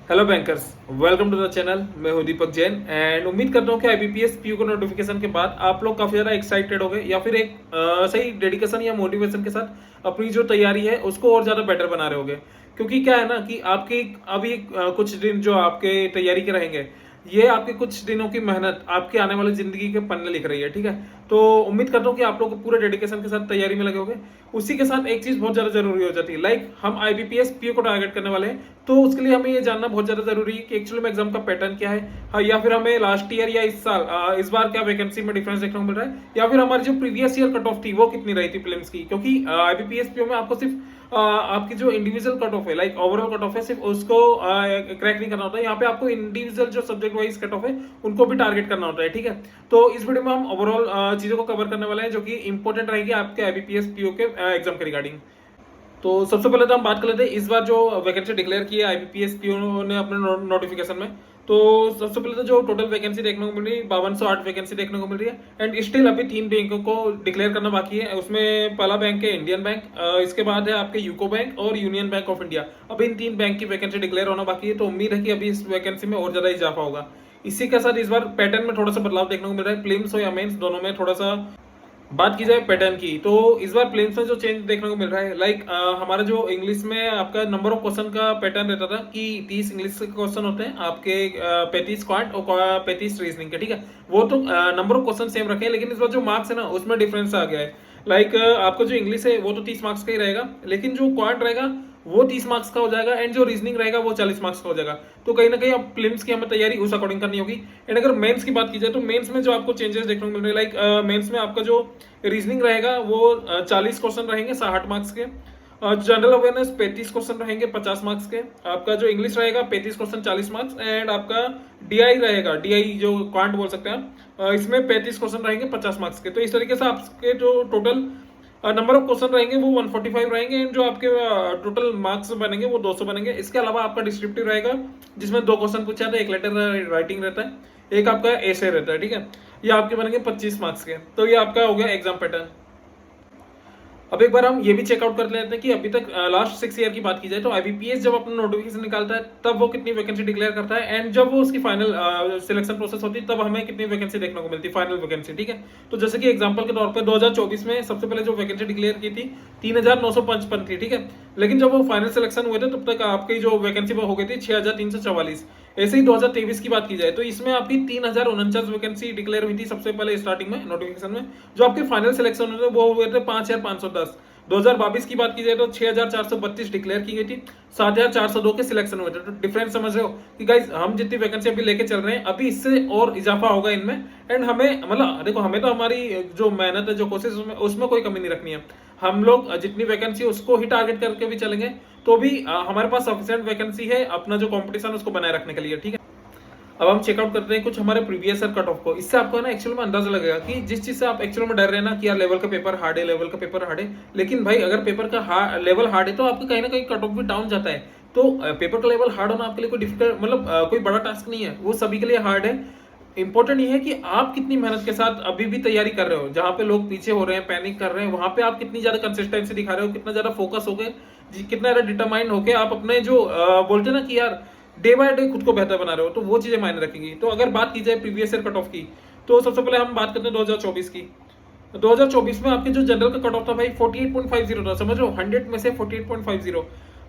Hello bankers, welcome to the channel. मैं हूं दीपक Jain and उम्मीद करता हूं कि आईबीपीएस पीयू को नोटिफिकेशन के बाद आप लोग काफी ज़्यादा एक्साइटेड हो गए या फिर एक सही डेडिकेशन या मोटिवेशन के साथ अपनी जो तैयारी है उसको और ज़्यादा बेटर बना रहे होगे। क्योंकि क्या है ना कि आपकी अभी कुछ दिन जो आपके तैयारी के रहेंगे, ये आपके कुछ दिनों की मेहनत आपके आने वाली जिंदगी के पन्ने लिख रही है। ठीक है, तो उम्मीद करता हूँ कि आप लोग पूरे डेडिकेशन के साथ तैयारी में लगे होंगे। उसी के साथ एक चीज बहुत ज्यादा जरूरी हो जाती है, लाइक हम आईबीपीएस पीओ को टारगेट करने वाले हैं, तो उसके लिए हमें ये जानना बहुत ज्यादा जरूरी है कि एक्चुअली में एग्जाम का पैटर्न क्या है। हाँ, या फिर हमें लास्ट ईयर या इस साल इस बार क्या वैकेंसी में डिफरेंस देखने को मिल रहा है, या फिर हमारी जो प्रीवियस ईयर कट ऑफ थी वो कितनी रही थी प्रीलिम्स की। क्योंकि आईबीपीएस पीओ में आपको सिर्फ आपकी जो इंडिविजुअल कट ऑफ है, लाइक ओवरऑल कट ऑफ है, सिर्फ उसको क्रैक नहीं करना होता है। यहाँ पे आपको इंडिविजुअल जो सब्जेक्ट वाइज कट ऑफ है उनको भी टारगेट करना होता है। ठीक है, तो इस वीडियो में हम ओवरऑल चीजों को कवर करने वाले हैं जो कि इंपॉर्टेंट रहेगी आपके आईबीपीएस पीओ के एग्जाम के रिगार्डिंग। तो सबसे पहले तो हम बात कर लेते हैं इस बार जो वैकेंसी डिक्लेयर की है आईबीपीएस पीओ ने अपने नोटिफिकेशन में। तो सबसे पहले तो जो टोटल वैकेंसी देखने को मिल रही है 5208 वैकेंसी देखने को मिल रही है। एंड स्टिल अभी 3 बैंकों को डिक्लेयर करना बाकी है। उसमें पहला बैंक है इंडियन बैंक, इसके बाद है आपके यूको बैंक और यूनियन बैंक ऑफ इंडिया। अभी इन 3 बैंक की वैकेंसी डिक्लेयर होना बाकी है, तो उम्मीद है कि अभी इस वैकेंसी में और ज्यादा इजाफा होगा। इसी के साथ इस बार पैटर्न में थोड़ा सा बदलाव देखने को मिल रहा है, प्रीलिम्स हो या मेंस दोनों में। थोड़ा सा बात की जाए पैटर्न की, तो इस बार प्रीलिम्स में जो चेंज देखने को मिल रहा है, लाइक हमारा जो इंग्लिश में आपका नंबर ऑफ क्वेश्चन का पैटर्न रहता था कि 30 इंग्लिश के क्वेश्चन होते हैं आपके, 35 क्वांट और 35 रीजनिंग के। ठीक है, वो तो नंबर ऑफ क्वेश्चन सेम रखे हैं, लेकिन इस बार जो मार्क्स है ना उसमें डिफरेंस आ गया है। लाइक आपका जो इंग्लिश है वो तो 30 मार्क्स का ही रहेगा, लेकिन जो क्वांट रहेगा वो 30 मार्क्स का हो जाएगा एंड जो रीजनिंग रहेगा वो 40 मार्क्स का हो जाएगा। तो कहीं ना कहीं अब प्रीलिम्स की हमें तैयारी उस अकॉर्डिंग करनी होगी। एंड अगर मेंस की बात की जाए तो मेंस में जो आपको चेंजेस देखने को मिल रहे हैं, लाइक मेंस में आपका जो रीजनिंग रहेगा वो 40 क्वेश्चन रहेंगे 60 मार्क्स के। जनरल अवेयरनेस 35 क्वेश्चन रहेंगे 50 मार्क्स के। आपका जो इंग्लिश रहेगा 35 क्वेश्चन 40 मार्क्स। एंड आपका डीआई रहेगा, डीआई जो क्वांट बोल सकते हैं आप, इसमें 35 क्वेश्चन रहेंगे 50 मार्क्स के। तो इस तरीके से आपके जो टोटल नंबर ऑफ क्वेश्चन रहेंगे वो 145 रहेंगे एंड जो आपके टोटल मार्क्स बनेंगे वो 200 बनेंगे। इसके अलावा आपका डिस्क्रिप्टिव रहेगा जिसमें 2 क्वेश्चन पूछा जाता है, एक लेटर राइटिंग रहता है, एक आपका एसे रहता है। ठीक है, ये आपके बनेंगे 25 मार्क्स के। तो ये आपका हो गया एग्जाम पैटर्न। अब एक बार हम ये भी चेकआउट कर लेते हैं कि अभी तक लास्ट 6 ईयर की बात की जाए तो आईबीपीएस जब अपना नोटिफिकेशन निकालता है तब वो कितनी वैकेंसी डिक्लेयर करता है, एंड जब वो उसकी फाइनल सिलेक्शन प्रोसेस होती है तब हमें कितनी वैकेंसी देखने को मिलती है, फाइनल वैकेंसी। ठीक है, तो जैसे कि एग्जांपल के तौर पे 2024 में सबसे पहले जो वैकेंसी डिक्लेयर की थी 3955 थी। ठीक है, लेकिन जब वो फाइनल सिलेक्शन हुए थे तब तक आपकी जो वैकेंसी हो गई थी 6344। ऐसे ही 2023 की बात की जाए तो इसमें आपकी 3049 वैकेंसी डिक्लेयर हुई थी सबसे पहले स्टार्टिंग में नोटिफिकेशन में। जो आपके फाइनल सिलेक्शन हुए थे वो हुए थे 5510। 2022 की बात की जाए तो 6432 डिक्लेयर की गई थी, 7402 के सिलेक्शन हुए थे। तो डिफरेंस समझ रहे हो कि गाइज हम जितनी वैकेंसी अभी लेके चल रहे हैं अभी इससे और इजाफा होगा इनमें। एंड हमें मतलब देखो, हमें तो हमारी जो मेहनत है, जो कोशिश, उसमें कोई कमी नहीं रखनी है। हम लोग जितनी वैकेंसी उसको ही टारगेट करके भी चलेंगे तो भी हमारे पास सफिशिएंट वैकेंसी है अपना जो कंपटीशन उसको बनाए रखने के लिए। ठीक है, अब हम चेकआउट करते हैं कुछ हमारे प्रीवियस ईयर कट ऑफ को। इससे आपको ना एक्चुअल में अंदाजा लगेगा कि जिस चीज से आप एक्चुअल में डर रहे हैं ना कि यार लेवल का पेपर हार्ड है, लेवल का पेपर हार्ड है, लेकिन भाई अगर पेपर का लेवल हार्ड है तो आपका कहीं ना कहीं कट ऑफ भी डाउन जाता है। तो पेपर का लेवल हार्ड होना आपके लिए कोई डिफिकल्ट मतलब कोई बड़ा टास्क नहीं है, वो सभी के लिए हार्ड है। इंपॉर्टेंट ये है कि आप कितनी मेहनत के साथ अभी भी तैयारी कर रहे हो। जहां पे लोग पीछे हो रहे हैं, पैनिक कर रहे हैं, वहां पे आप कितनी ज्यादा कंसिस्टेंसी दिखा रहे हो, कितना ज्यादा फोकस हो गए, कितना ज्यादा डिटरमाइंड होके आप अपने जो बोलते हैं ना कि यार डे बाय डे खुद को बेहतर बना रहे हो, तो वो चीजें मायने रखेंगी। तो अगर बात की जाए प्रीवियस ईयर कट ऑफ की, तो सबसे पहले हम बात करते हैं 2024 की। 2024 में आपके जो जनरल का कट ऑफ था भाई 48.50 था, समझ लो 100 में से 48.50।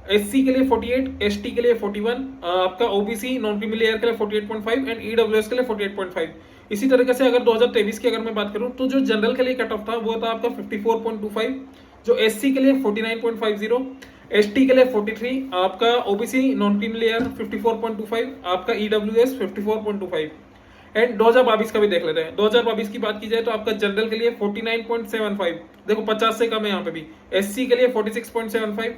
एससी के लिए 48, एसटी के लिए 41, आपका ओबीसी नॉन क्रीमी लेयर के लिए 48.5 एंड ईडब्ल्यूएस के लिए 48.5। इसी तरीके से अगर 2023 की अगर मैं बात करूं तो जो जनरल के लिए कट ऑफ था वो था आपका 54.25, जो एससी के लिए 49.50, एसटी के लिए 43, आपका ओबीसी नॉन क्रीमी लेयर 54.25, आपका ईडब्ल्यूएस 54.25। एंड 2022 का भी देख लेते हैं। 2022 की बात की जाए तो आपका जनरल के लिए 49.75, देखो 50 से कम है यहाँ पे भी। एससी के लिए 46.75,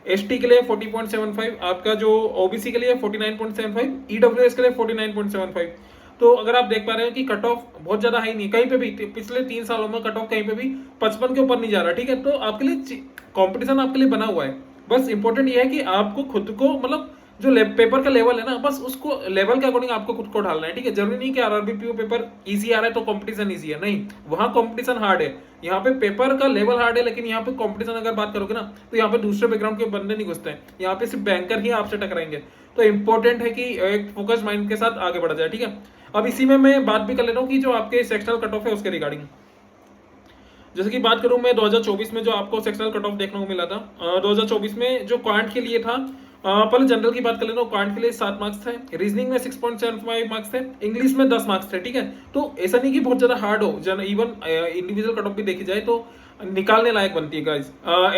एसटी के लिए 40.75, आपका जो ओबीसी के लिए 49.75, ईडब्ल्यूएस के लिए 49.75। तो अगर आप देख पा रहे हो कि कट ऑफ बहुत ज्यादा हाई नहीं, कहीं पे भी पिछले 3 सालों में कट ऑफ कहीं पे भी 55 के ऊपर नहीं जा रहा। ठीक है, तो आपके लिए कंपटीशन आपके लिए बना हुआ है। बस इंपॉर्टेंट ये है कि आपको खुद को मतलब जो पेपर का लेवल है ना, बस उसको लेवल के अकॉर्डिंग आपको खुद को ढालना है, ठीक है। जरूरी नहीं कि आरआरबी पीओ पेपर इजी आ रहा है तो कंपटीशन इजी है, नहीं, वहां कंपटीशन हार्ड है। यहाँ पे पेपर का लेवल हार्ड है, लेकिन यहाँ पे कंपटीशन अगर बात करोगे ना, तो यहाँ पे दूसरे बैकग्राउंड के बंदे नहीं घुसते हैं, यहाँ पे सिर्फ बैंकर ही आपसे टकराएंगे। तो इंपॉर्टेंट है कि एक फोकस माइंड के साथ आगे बढ़ा जाए, ठीक है। अब इसी में मैं बात भी कर लेता हूँ कि जो आपके सेक्शनल कट ऑफ है उसके रिगार्डिंग। जैसे कि बात करूं मैं 2024 में जो आपको सेक्शनल कट ऑफ देखने को मिला था, 2024 में जो क्वांट के लिए था, पहले जनरल की बात कर लेता हूँ। क्वांट के लिए 7 मार्क्स थे, रीजनिंग में 6.75 मार्क्स थे, इंग्लिश में 10 मार्क्स थे, ठीक है। तो ऐसा नहीं कि बहुत ज्यादा हार्ड हो, इवन इंडिविजुअल कट ऑफ भी देखी जाए तो निकालने लायक बनती है गाइज।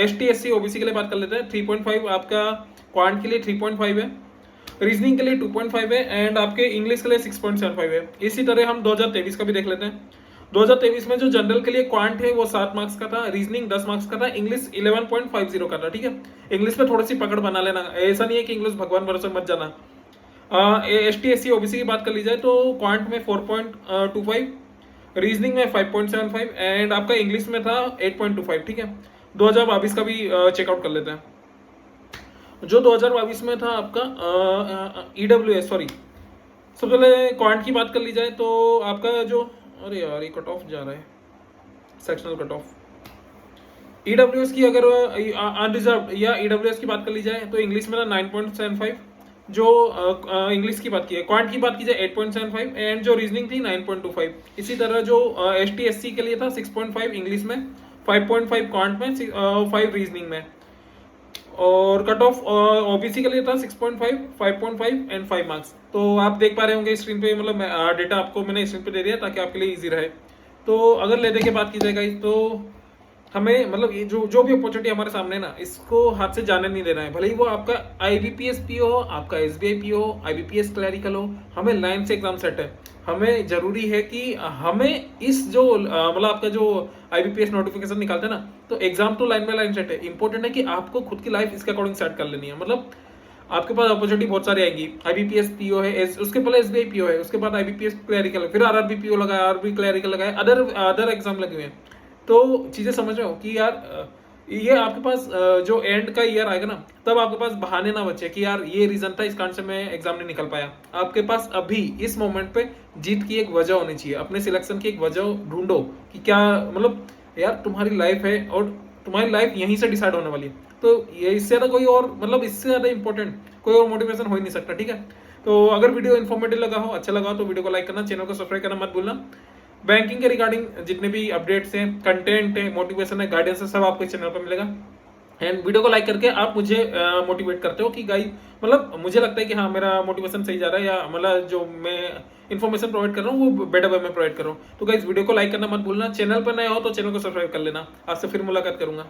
ST SC OBC के लिए बात कर लेते हैं, 3.5 आपका क्वांट के लिए 3.5 है, रीजनिंग के लिए 2.5 है, एंड आपके इंग्लिश के लिए 6.75 है। इसी तरह हम 2023 का भी देख लेते हैं। 2023 में जो जनरल के लिए क्वांट है वो 7 मार्क्स का था, रीजनिंग 10 मार्क्स का था, इंग्लिश 11.50 का था, ठीक है। इंग्लिश में थोड़ी सी पकड़ बना लेना, ऐसा नहीं है कि इंग्लिश भगवान भरोसे मत जाना। ST SC OBC की बात कर ली जाए तो क्वांट में 4.25, रीजनिंग में 5.75 एंड आपका इंग्लिश में था 8.25, ठीक है। 2022 का भी चेकआउट कर लेते हैं। जो 2022 में था आपका EWS, सॉरी, सबसे पहले क्वांट की बात कर ली जाए तो आपका जो, अरे यार ये कट ऑफ जा रहा है, सेक्शनल कट ऑफ। EWS की अगर अनरिजर्व या EWS की बात कर ली जाए तो इंग्लिश में था 9.75, जो इंग्लिश की बात की है, क्वांट की बात की जाए 8.75 एंड जो रीजनिंग थी 9.25। इसी तरह जो ST SC के लिए था 6.5 इंग्लिश में, 5.5 क्वांट में, 5 रीजनिंग में, और कट ऑफ OBC के लिए था 6.5, 5.5 एंड 5 मार्क्स। तो आप देख पा रहे होंगे स्क्रीन पे, मतलब डेटा आपको मैंने स्क्रीन पे दे दिया ताकि आपके लिए इजी रहे। तो अगर ले दे के बात की जाएगा तो हमें, मतलब ये जो भी अपॉर्चुनिटी हमारे सामने है ना, इसको हाथ से जाने नहीं देना है। भले ही वो आपका IBPS PO हो, आपका SBI PO हो, IBPS क्लैरिकल हो, हमें लाइन से एग्जाम सेट है। हमें जरूरी है कि हमें इस जो मतलब आपका जो IBPS नोटिफिकेशन निकालते हैं ना, तो एग्जाम तो लाइन बाय लाइन सेट है। इंपॉर्टेंट है कि आपको खुद की लाइफ इसके अकॉर्डिंग सेट कर लेनी है। मतलब आपके पास अपॉर्चुनिटी बहुत सारी आएगी, IBPS PO है, उसके पहले SBI PO है, उसके बाद IBPS क्लैरिकल है, फिर RRB PO लगाया, RRB क्लैरिकल लगाया, अदर एग्जाम लगे हुए हैं। तो चीजें समझ रहे हो कि यार ये आपके पास जो एंड का ईयर आएगा ना, तब आपके पास बहाने ना बचे कि यार ये रीजन था, इस कारण से मैं एग्जाम नहीं निकल पाया। आपके पास अभी इस मोमेंट पे जीत की एक वजह होनी चाहिए, अपने सिलेक्शन की एक वजह ढूंढो कि क्या, मतलब यार तुम्हारी लाइफ है और तुम्हारी लाइफ यहीं से डिसाइड होने वाली है। तो ये इससे ज्यादा कोई और, मतलब इससे ज्यादा इंपॉर्टेंट कोई और मोटिवेशन हो ही नहीं सकता, ठीक है। तो अगर वीडियो इन्फॉर्मेटिव लगा हो, अच्छा लगा हो, तो वीडियो को लाइक करना, चैनल को सब्सक्राइब करना मत भूलना। बैंकिंग के रिगार्डिंग जितने भी अपडेट्स हैं, कंटेंट है, मोटिवेशन है, गाइडेंस है, सब आपको इस चैनल पर मिलेगा। एंड वीडियो को लाइक करके आप मुझे मोटिवेट करते हो कि गाइस, मतलब मुझे लगता है कि हाँ मेरा मोटिवेशन सही जा रहा है, या मतलब जो मैं इन्फॉर्मेशन प्रोवाइड कर रहा हूँ वो बेटर वे में प्रोवाइड कर रहा हूँ। तो गाइस वीडियो को लाइक करना मत भूलना, चैनल पर नए हो तो चैनल को सब्सक्राइब कर लेना। आज से फिर मुलाकात करूंगा।